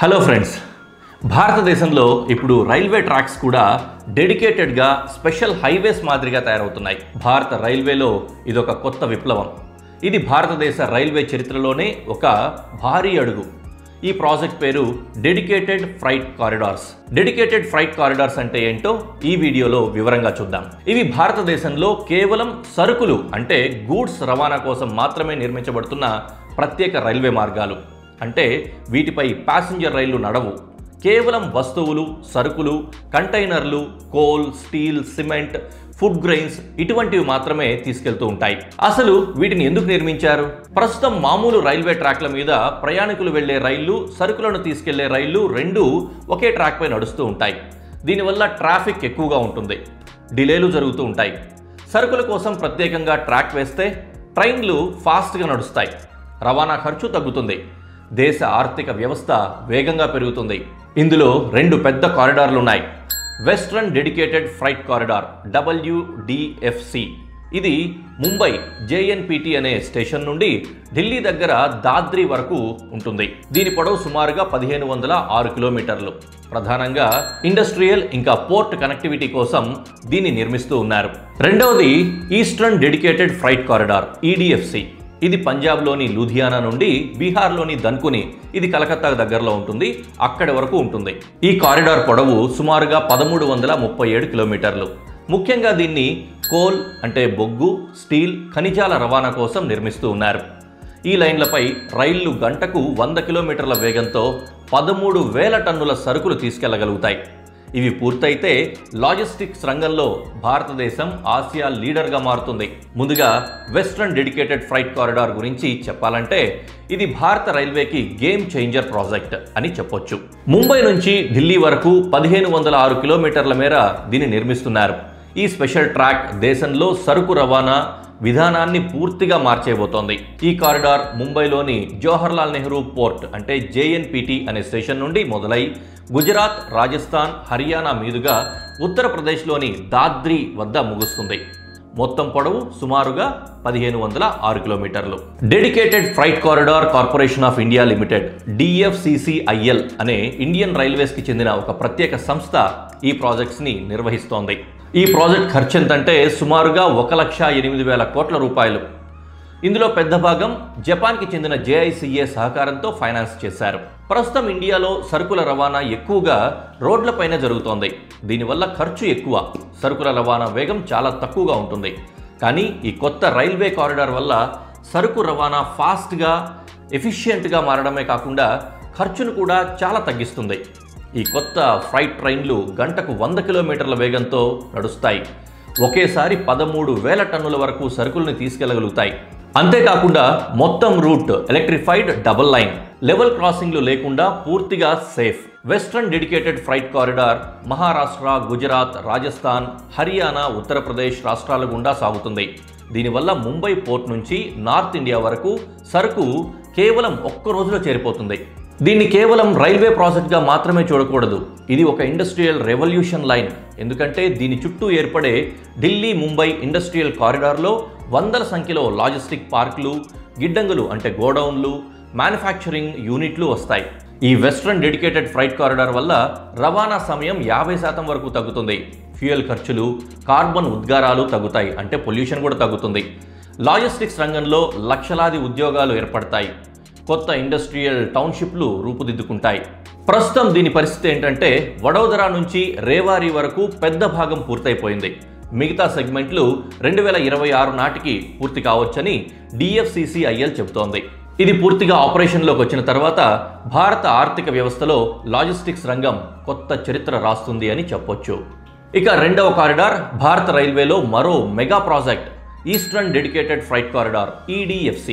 Hello friends, భారతదేశంలో ఇప్పుడు railway tracks కూడా డెడికేటెడ్గా స్పెషల్ హైవేస్ మాదిరిగా తయారవుతున్నాయి. భారత రైల్వేలో ఇదొక కొత్త విప్లవం. ఇది భారతదేశ రైల్వే చరిత్రలోనే ఒక భారీ అడుగు. ఈ ప్రాజెక్ట్ పేరు dedicated freight corridors. Dedicated freight corridors అంటే ఏంటో ఈ వీడియోలో వివరంగా చూద్దాం. ఇవి భారతదేశంలో కేవలం సరుకులు అంటే గూడ్స్ రవాణా కోసం మాత్రమే నిర్మించబడుతున్న ప్రత్యేక రైల్వే మార్గాలు. అంటే వీటిపై ప్యాసింజర్ రైళ్లు నడవు. కేవలం వస్తువులు, సరుకులు, కంటైనర్లు, coal, steel, cement, food grains ఇటువంటివి మాత్రమే తీసుకెళ్తూ ఉంటాయి. అసలు వీటిని ఎందుకు నిర్మించారు? ప్రస్తుతం మామూలు రైల్వే ట్రాక్ల మీద ప్రయాణికులు వెళ్లే రైళ్లు, సరుకులను తీసుకెళ్లే రైళ్లు రెండూ ఒకే ట్రాక్ పై నడుస్తూ ఉంటాయి. దీనివల్ల ట్రాఫిక్ ఎక్కువగా ఉంటుంది, డిలేలు జరుగుతూ ఉంటాయి. సరుకుల కోసం ప్రత్యేకంగా ట్రాక్ వేస్తే ట్రైన్లు ఫాస్ట్గా నడుస్తాయి, రవాణా ఖర్చు తగ్గుతుంది, దేశ ఆర్థిక వ్యవస్థ వేగంగా పెరుగుతుంది. ఇందులో రెండు పెద్ద కారిడార్లు ఉన్నాయి. Western dedicated freight corridor WDFC. ఇది ముంబై JNPT అనే స్టేషన్ నుండి ఢిల్లీ దగ్గర దాద్రి వరకు ఉంటుంది. దీని పొడవు సుమారుగా 1506 కిలోమీటర్లు. ప్రధానంగా ఇండస్ట్రియల్ ఇంకా పోర్ట్ కనెక్టివిటీ కోసం దీన్ని నిర్మిస్తూ ఉన్నారు. రెండవది eastern dedicated freight corridor EDFC. ఇది పంజాబ్లోని లూధియానా నుండి బీహార్లోని దన్కుని, ఇది కలకత్తా దగ్గరలో ఉంటుంది, అక్కడి వరకు ఉంటుంది. ఈ కారిడార్ పొడవు సుమారుగా 1337 కిలోమీటర్లు. ముఖ్యంగా దీన్ని కోల్ అంటే బొగ్గు, స్టీల్, ఖనిజాల రవాణా కోసం నిర్మిస్తూ ఉన్నారు. ఈ లైన్లపై రైళ్లు గంటకు 100 కిలోమీటర్ల వేగంతో 13,000 టన్నుల సరుకులు తీసుకెళ్లగలుగుతాయి. ఇవి పూర్తయితే లాజిస్టిక్స్ రంగంలో భారతదేశం ఆసియా లీడర్గా మారుతుంది. ముందుగా వెస్ట్రన్ డెడికేటెడ్ ఫ్రైట్ కారిడార్ గురించి చెప్పాలంటే ఇది భారత రైల్వేకి గేమ్ చేంజర్ ప్రాజెక్ట్ అని చెప్పొచ్చు. ముంబై నుంచి ఢిల్లీ వరకు 1506 కిలోమీటర్ల మేర దీన్ని నిర్మిస్తున్నారు. ఈ స్పెషల్ ట్రాక్ దేశంలో సరుకు రవాణా విధానాన్ని పూర్తిగా మార్చేయబోతోంది. ఈ కారిడార్ ముంబైలోని జవహర్లాల్ నెహ్రూ పోర్ట్ అంటే JNPT అనే స్టేషన్ నుండి మొదలై గుజరాత్, రాజస్థాన్, హర్యానా మీదుగా ఉత్తరప్రదేశ్లోని దాద్రి వద్ద ముగుస్తుంది. మొత్తం పొడవు సుమారుగా 1506 కిలోమీటర్లు. Dedicated freight corridor corporation of India limited DFCCIL అనే ఇండియన్ రైల్వేస్కి చెందిన ఒక ప్రత్యేక సంస్థ ఈ ప్రాజెక్ట్స్ని నిర్వహిస్తోంది. ఈ ప్రాజెక్ట్ ఖర్చు ఎంతంటే సుమారుగా 1,08,000 కోట్ల రూపాయలు. ఇందులో పెద్ద భాగం జపాన్కి చెందిన JICA సహకారంతో ఫైనాన్స్ చేశారు. ప్రస్తుతం ఇండియాలో సరుకుల రవాణా ఎక్కువగా రోడ్లపైన జరుగుతోంది. దీనివల్ల ఖర్చు ఎక్కువ, సరుకుల రవాణా వేగం చాలా తక్కువగా ఉంటుంది. కానీ ఈ కొత్త రైల్వే కారిడార్ వల్ల సరుకు రవాణా ఫాస్ట్గా, ఎఫిషియెంట్గా మారడమే కాకుండా ఖర్చును కూడా చాలా తగ్గిస్తుంది. ఈ కొత్త ఫ్రైట్ ట్రైన్లు గంటకు 100 కిలోమీటర్ల వేగంతో నడుస్తాయి. ఒకేసారి 13,000 టన్నుల వరకు సరుకుల్ని తీసుకెళ్లగలుగుతాయి. అంతేకాకుండా మొత్తం route electrified, double line, level క్రాసింగ్లు లేకుండా పూర్తిగా safe. Western dedicated freight corridor Maharashtra, Gujarat, Rajasthan, Haryana, Uttar Pradesh రాష్ట్రాల గుండా సాగుతుంది. దీనివల్ల ముంబై పోర్ట్ నుంచి నార్త్ ఇండియా వరకు సరుకు కేవలం ఒక్క రోజులో చేరిపోతుంది. దీన్ని కేవలం రైల్వే ప్రాజెక్ట్గా మాత్రమే చూడకూడదు. ఇది ఒక ఇండస్ట్రియల్ రెవల్యూషన్ లైన్. ఎందుకంటే దీని చుట్టూ ఏర్పడే ఢిల్లీ ముంబై ఇండస్ట్రియల్ కారిడార్లో వందల సంఖ్యలో లాజిస్టిక్ పార్కులు, గిడ్డంగులు అంటే గోడౌన్లు, మ్యానుఫ్యాక్చరింగ్ యూనిట్లు వస్తాయి. ఈ వెస్ట్రన్ డెడికేటెడ్ ఫ్రైట్ కారిడార్ వల్ల రవాణా సమయం 50% వరకు తగ్గుతుంది. ఫ్యూయల్ ఖర్చులు, కార్బన్ ఉద్గారాలు తగ్గుతాయి, అంటే పొల్యూషన్ కూడా తగ్గుతుంది. లాజిస్టిక్స్ రంగంలో లక్షలాది ఉద్యోగాలు ఏర్పడతాయి. కొత్త ఇండస్ట్రియల్ టౌన్షిప్లు రూపుదిద్దుకుంటాయి. ప్రస్తుతం దీని పరిస్థితి ఏంటంటే వడోదరా నుంచి రేవారీ వరకు పెద్ద భాగం పూర్తయిపోయింది. మిగతా సెగ్మెంట్లు 2026 నాటికి పూర్తి కావచ్చని DFCCIL చెబుతోంది. ఇది పూర్తిగా ఆపరేషన్లోకి వచ్చిన తర్వాత భారత ఆర్థిక వ్యవస్థలో లాజిస్టిక్స్ రంగం కొత్త చరిత్ర రాస్తుంది అని చెప్పొచ్చు. ఇక రెండవ కారిడార్ భారత రైల్వేలో మరో mega project eastern dedicated freight corridor EDFC.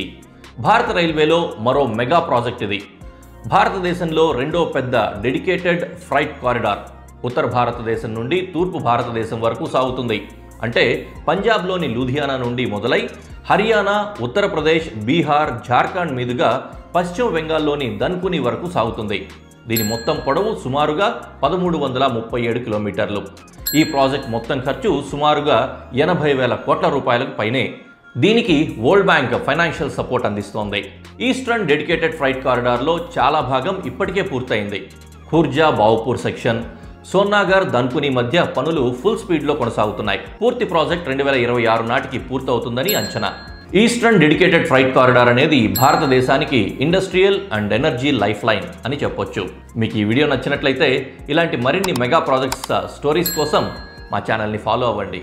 భారత రైల్వేలో మరో మెగా ప్రాజెక్ట్ ఇది. భారతదేశంలో రెండో పెద్ద డెడికేటెడ్ ఫ్రైట్ కారిడార్ ఉత్తర భారతదేశం నుండి తూర్పు భారతదేశం వరకు సాగుతుంది. అంటే పంజాబ్లోని లూధియానా నుండి మొదలై హర్యానా, ఉత్తరప్రదేశ్, బీహార్, జార్ఖండ్ మీదుగా పశ్చిమ బెంగాల్లోని దన్కుని వరకు సాగుతుంది. దీని మొత్తం పొడవు సుమారుగా 1337 కిలోమీటర్లు. ఈ ప్రాజెక్ట్ మొత్తం ఖర్చు సుమారుగా 80,000 కోట్ల రూపాయలకు పైనే. దీనికి వరల్డ్ బ్యాంక్ ఫైనాన్షియల్ సపోర్ట్ అందిస్తోంది. ఈస్టర్న్ డెడికేటెడ్ ఫ్రైట్ కారిడార్లో చాలా భాగం ఇప్పటికే పూర్తయింది. ఖుర్జా బావ్పూర్ సెక్షన్, సోన్నాగర్ ధన్కుని మధ్య పనులు ఫుల్ స్పీడ్లో కొనసాగుతున్నాయి. పూర్తి ప్రాజెక్ట్ 2026 నాటికి పూర్తవుతుందని అంచనా. ఈస్టర్న్ డెడికేటెడ్ ఫ్రైట్ కారిడార్ అనేది భారతదేశానికి industrial and energy life line అని చెప్పొచ్చు. మీకు ఈ వీడియో నచ్చినట్లయితే ఇలాంటి మరిన్ని మెగా ప్రాజెక్ట్స్ స్టోరీస్ కోసం మా ఛానల్ని ఫాలో అవ్వండి.